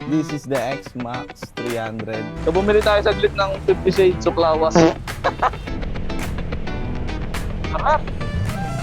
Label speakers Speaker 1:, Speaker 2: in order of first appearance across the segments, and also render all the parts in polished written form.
Speaker 1: This is the X-Max 300. So bumili tayo saglit ng 50 Shades of Lawas. Harap!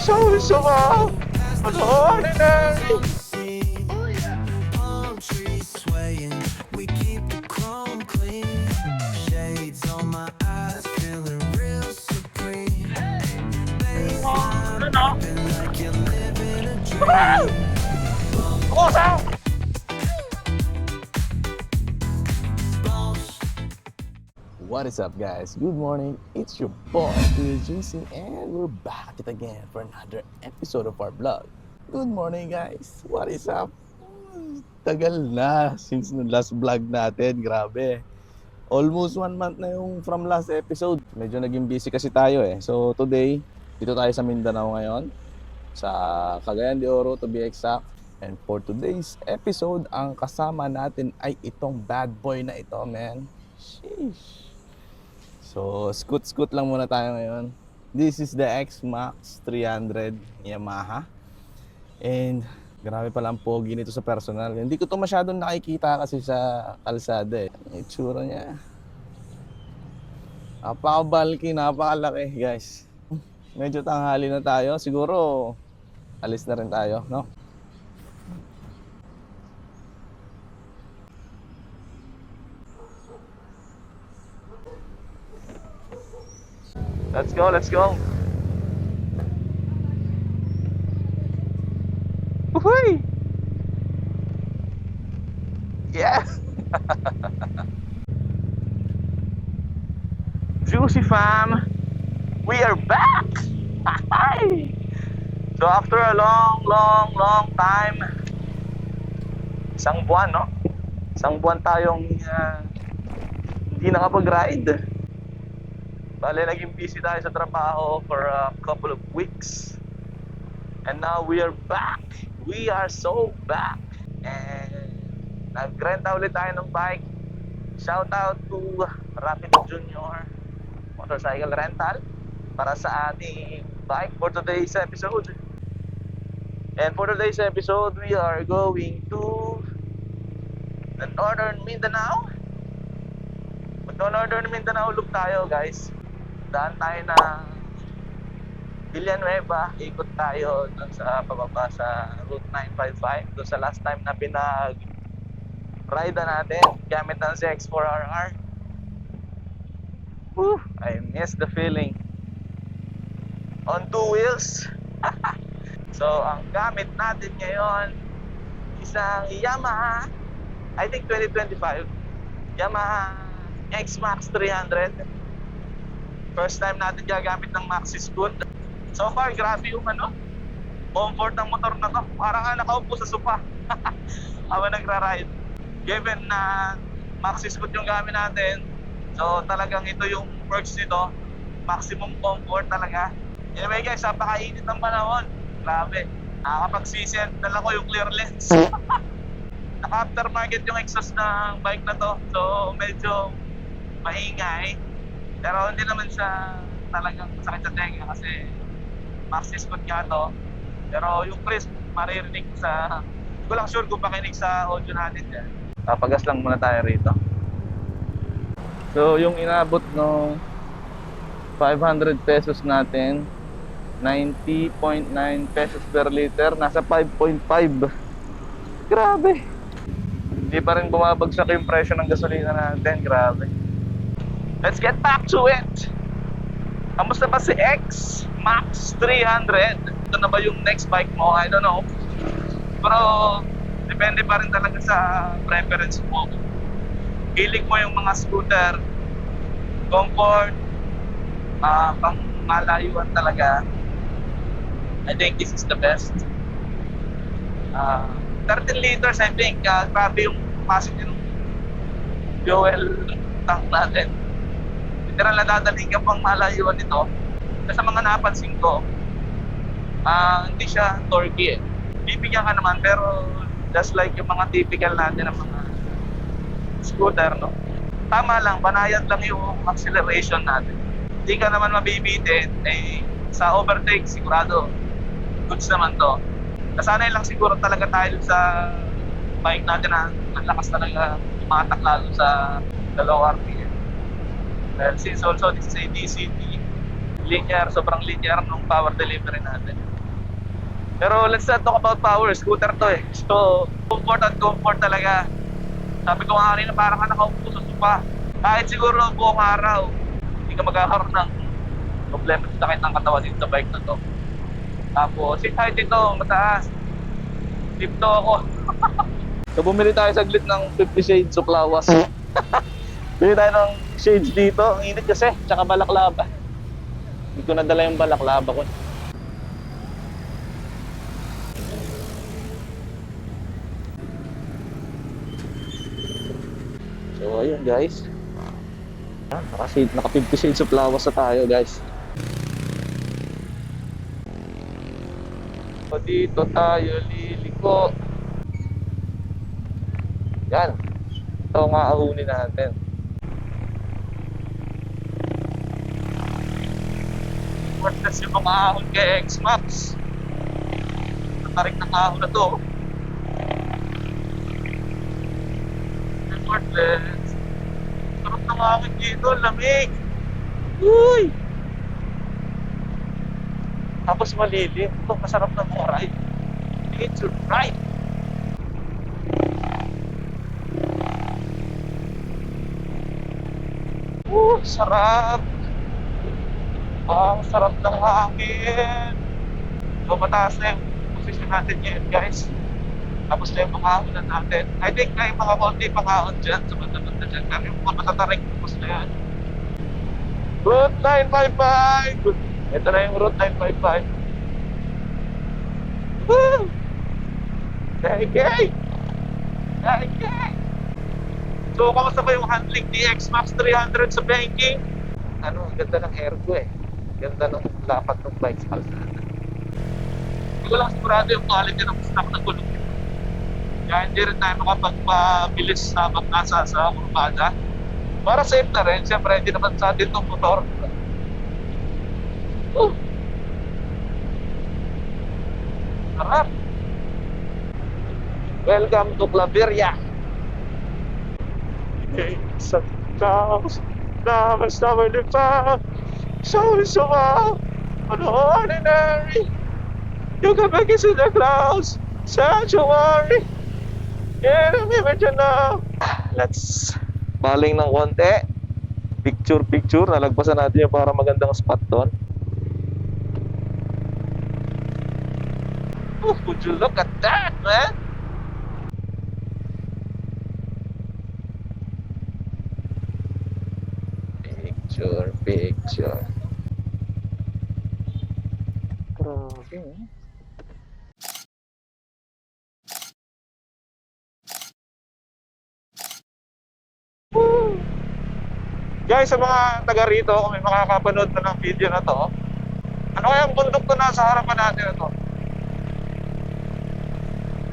Speaker 1: So wow! Ano ordinary? What is up, guys? Good morning. It's your boy, Kuya Juicy, and we're back at it again for another episode of our vlog. Good morning, guys. What is up? Tagal na since the last vlog natin. Grabe. Almost 1 month na yung from last episode. Medyo naging busy kasi tayo eh. So today, dito tayo sa Mindanao ngayon. Sa Cagayan de Oro to be exact. And for today's episode, ang kasama natin ay itong bad boy na ito, man. Sheesh. So, scoot lang muna tayo ngayon. This is the X-Max 300 Yamaha. And grabe pala ang pogi nito sa personal. Hindi ko to masyadong nakikita kasi sa kalsada eh. Ang itsura niya. Napaka-bulky, napakalaki, guys. Medyo tanghali na tayo. Siguro, alis na rin tayo, no? Let's go, let's go. Woohoo! Yeah! Juicy fam, we are back! So after a long time, isang buwan, no? Isang buwan tayong hindi nakapag-ride. Bale, naging busy tayo sa trabaho for a couple of weeks. And now we are back. We are so back. And nag-renta ulit tayo ng bike. Shout out to Rapido Junior Motorcycle Rental para sa ating bike for today's episode. And for today's episode, we are going to the Northern Mindanao. Northern Mindanao loop tayo, guys. Daan tayo na Villanueva, ikot tayo doon sa pababa sa Route 955 doon sa last time na pinag-ride natin gamit ng ZX4RR. Woo! I miss the feeling on 2 wheels. So ang gamit natin ngayon isang Yamaha, I think 2025 Yamaha X-Max 300. First time natin gagamit ng Maxi Scoot. So far, grabe yung comfort ng motor na to. Parang nakaupo sa sofa habang nagra-ride. Given na Maxi Scoot yung gamit natin, so talagang ito yung perks nito. Maximum comfort talaga. Anyway guys, napakainit ng panahon. Grabe. Nakakapag-sisend dala ko yung clear lens. Naka-aftermarket yung exhaust ng bike na to. So medyo maingay. Pero hindi naman siya talagang sakit sa tenga kasi Maxi Scoot nga to. Pero yung crisp, maririnig sa... Hindi ko lang sure kung pakinig sa audio natin dyan. Papagas lang muna tayo rito. So yung inabot no 500 pesos natin, 90.9 pesos per liter, nasa 5.5. Grabe! Hindi pa rin bumabagsak yung presyo ng gasolina natin, grabe. Let's get back to it. Kamusta ba si X-Max 300? Ito na ba yung next bike mo? I don't know. Pero depende pa rin talaga sa preference mo. Hilig mo yung mga scooter, comfort, pang malayuan talaga. I think this is the best. 13 liters I think. Grabe yung passenger ng fuel tank natin. Literal na dadalhin ka pang malayuan nito. Sa mga napansin ko, hindi siya torque eh. Bibigyan ka naman pero just like yung mga typical natin ng mga scooter, no? Tama lang, banayad lang yung acceleration natin. Hindi ka naman mabibitin, eh, sa overtake sigurado goods naman to. Nasanay lang siguro talaga tayo sa bike natin na ang lakas talaga tumatak lalo sa 2 RPM. Well, since also this is a DCT, linear, sobrang linear nung power delivery natin. Pero let's not talk about power, scooter to eh. So, comfort at comfort talaga. Sabi ko nga kanina, parang ka nakaupo sa sopa. Kahit siguro buong araw, hindi ka magkakaroon ng problema sa sakit ng katawan dito sa bike na to. Tapos, seat height ito, mataas. Dito ako. So, bumili tayo saglit ng 50 shades of lawas. Bili tayo ng shades dito. Ang init kasi, tsaka balaklava. Hindi ko nadala yung balaklava ko. So, ayun guys. Naka 50 shades of lawas na tayo guys. So, dito tayo liliko. Yan. Ito nga ahunin natin. Worthless yung mga ahon kay X-Max. Natarik ng ahon na to. Worthless. Sarap ng hangin dito, lamig. Uy! Tapos malilim. Ito, masarap na mga ride. It's a ride. Sarap. Ang sarap ng hangin. So, mataas na yung position natin ngayon, guys. Tapos na yung mga hahunan natin. I think may mga konti pangahon dyan sa banda-banda dyan. Pero yung mga matatarik, tapos na yan. Route 955! Ito na yung Route 955. Woo! Gay! So, kamusta ba yung handling ni X-Max 300 sa banking? Ano, ang ganda ng airco eh. Ganda ng lapat ng bike sa kalsada. Hindi ko lang sigurado yung quality ng stock na gulong. Kaya hindi rin tayo makapagpabilis habang nasa sa kurbada. Para safe na rin, siyempre hindi naman sa atin itong motor. Sarap! Welcome to Claveria! Sa caos na mas naman pa so wow, ordinary. You can make it to the clouds, sanctuary. Yeah, imagine now. Let's baling ng konti. Picture. Nalagpasan natin yung para magandang spot doon. Would you look at that, man? Picture. Grabe. Guys, sa mga taga rito, kung may makakapanood na ng video na to, ano kaya ang bundok to nasa harapan natin na to?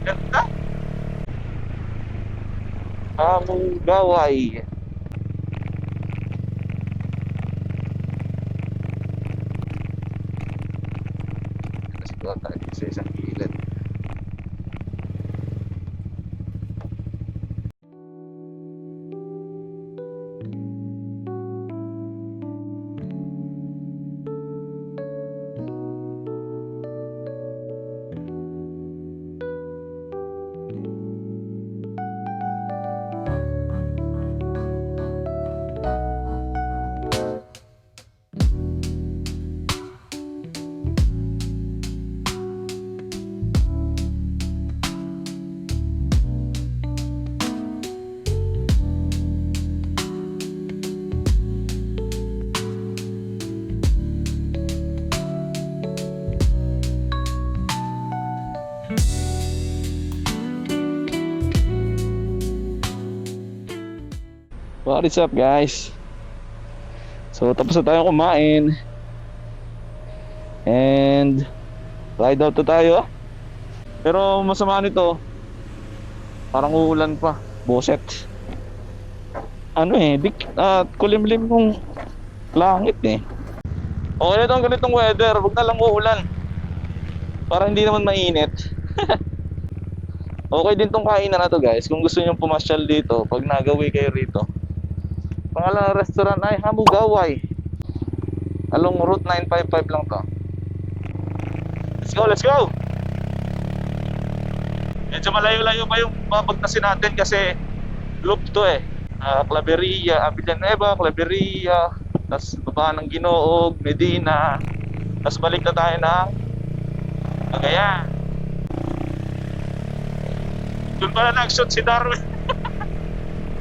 Speaker 1: Ganda? Amugaway. Tayo sa isang gilid. What is up guys? So tapos na tayong kumain and ride out na tayo. Pero masama nito, parang uulan pa. Boset. Ano eh, kulimlim ng langit eh. Okay na itong ganitong weather, huwag na lang uulan para hindi naman mainit. Okay din tong kainan na to guys. Kung gusto niyo pumasyal dito, pag nagawi kayo rito. Pangalan ng restaurant ay Hamugaway. Along Route 955 lang to. Let's go, let's go! Medyo malayo-layo pa yung babagtasin natin kasi loop to eh. Claveria, Villanueva, Claveria, tapos baba ng Ginoog, Medina, tapos balik na tayo ng Cagayan. Doon pala nag-shoot si Darwin.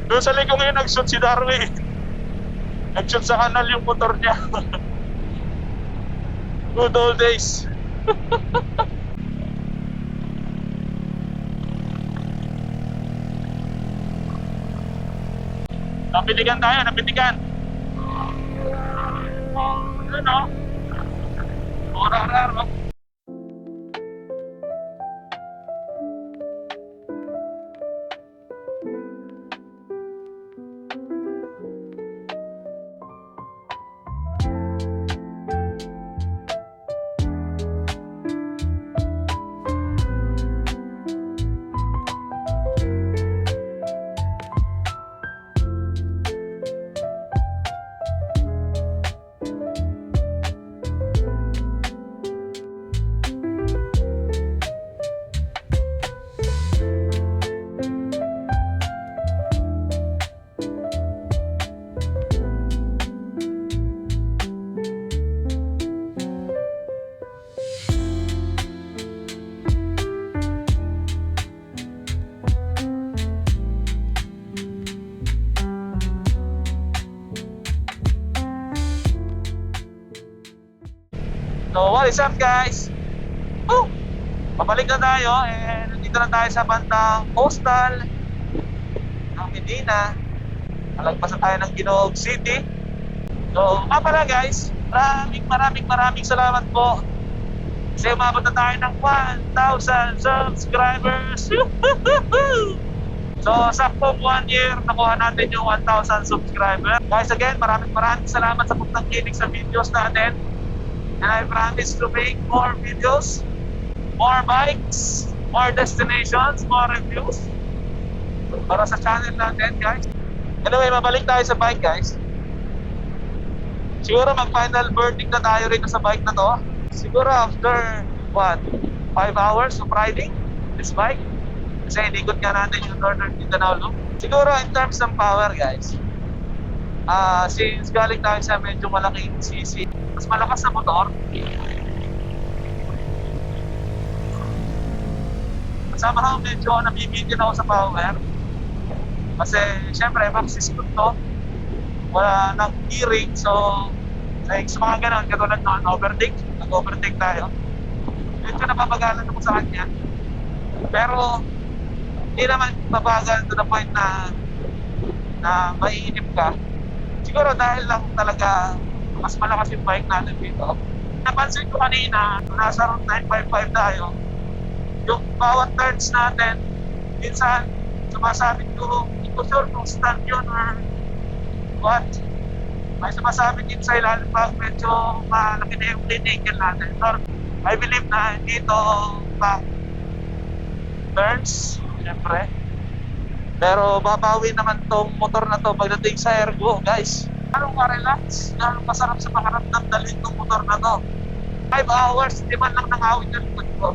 Speaker 1: Doon sa likong ngayon nag-shoot si Darwin. Nag-shoot sa kanal yung motor niya. Good old days. Napitikan tayo, napitikan. Ano? Orar-orar. So what is up guys? Oh, pabalik na tayo and nandito na tayo sa bandang coastal ng Medina. Alagpasan tayo ng Ginoog City. So pala guys, maraming salamat po kasi umabot na tayo ng 1,000 subscribers. So saktong 1 year nakuha natin yung 1,000 subscribers. Guys again, maraming salamat sa pagtangkilik sa videos natin. And I promise to make more videos, more bikes, more destinations, more reviews para sa channel natin guys. Anyway, mabalik tayo sa bike guys. Siguro mag final verdict na tayo rito sa bike na to. Siguro after what, 5 hours of riding this bike. Kasi inikot nga natin yung Northern Mindanao Loop. Siguro in terms ng power guys, since galing tayo sa medyo malaking cc, mas malakas na motor. Somehow medyo nabibitin ako sa power. Kasi syempre maxis ko to. Wala nang gearing. So like sa mga ganon, katulad noon, nag-overtake tayo. Medyo napapagalan ako sa kanya. Pero hindi naman mabagal to the point na maiinip ka. Siguro dahil lang talaga mas malakas yung bike natin dito. Napansin ko kanina, nasa Route 955 tayo, yung bawat turns natin, minsan sumasabit ko, hindi ko sure kung stand yun or what. May sumasabit din sa ilalim pag medyo malaki na yung clean angle natin. Or I believe na dito pa turns, syempre. Pero babawi naman tong motor na to pagdating sa ergo, guys. Anong ma-relax? Anong masarap sa pakiramdam dalhin tong motor na to? 5 hours, di man lang nangawin yung likod ko.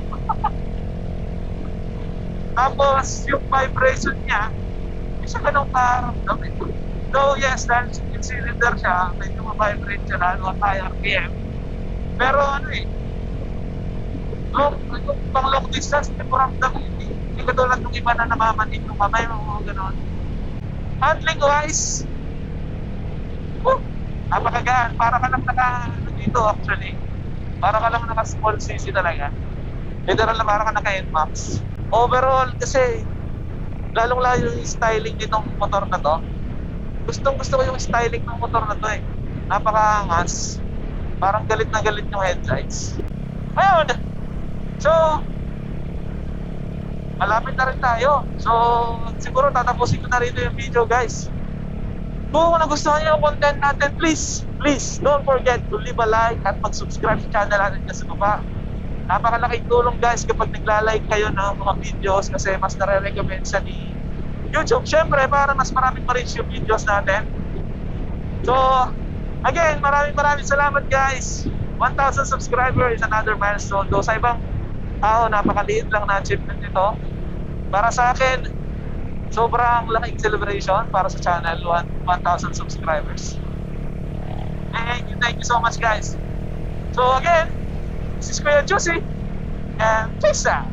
Speaker 1: Tapos yung vibration niya, hindi siya ganun karamdam eh. Though yes, dahil yung cylinder siya, medyo ma-vibrate siya lalo at high RPM. Pero ano eh, yung pang long distance, hindi ko ramdam eh. Hindi katulad ng iba na namamanid yung kamay, mga gano'n. Handling wise, napakagaan. Para ka lang dito actually. Para ka lang naka small cc talaga. Literal na para ka naka NMAX. Overall kasi lalong layo yung styling nitong motor na to. Gustong gusto ko yung styling ng motor na to eh. Napakaangas. Parang galit na galit yung headlights. Ayun. So malapit na rin tayo. So siguro tatapusin ko na rin yung video guys. Kung nagustuhan niyo yung content natin, please don't forget to leave a like at mag-subscribe sa channel natin sa baba. napakalaking tulong guys kapag nagla-like kayo ng mga videos kasi mas nare-recommend sa ni YouTube. Syempre, para mas maraming ma-reach yung videos natin. So, again, maraming salamat guys. 1,000 subscriber is another milestone. Though sa ibang tao, napakaliit lang na achievement nito. Para sa akin, sobrang laking celebration para sa channel, 1,000 subscribers. Thank you so much guys. So again, this is Kuya Juicy, and peace out.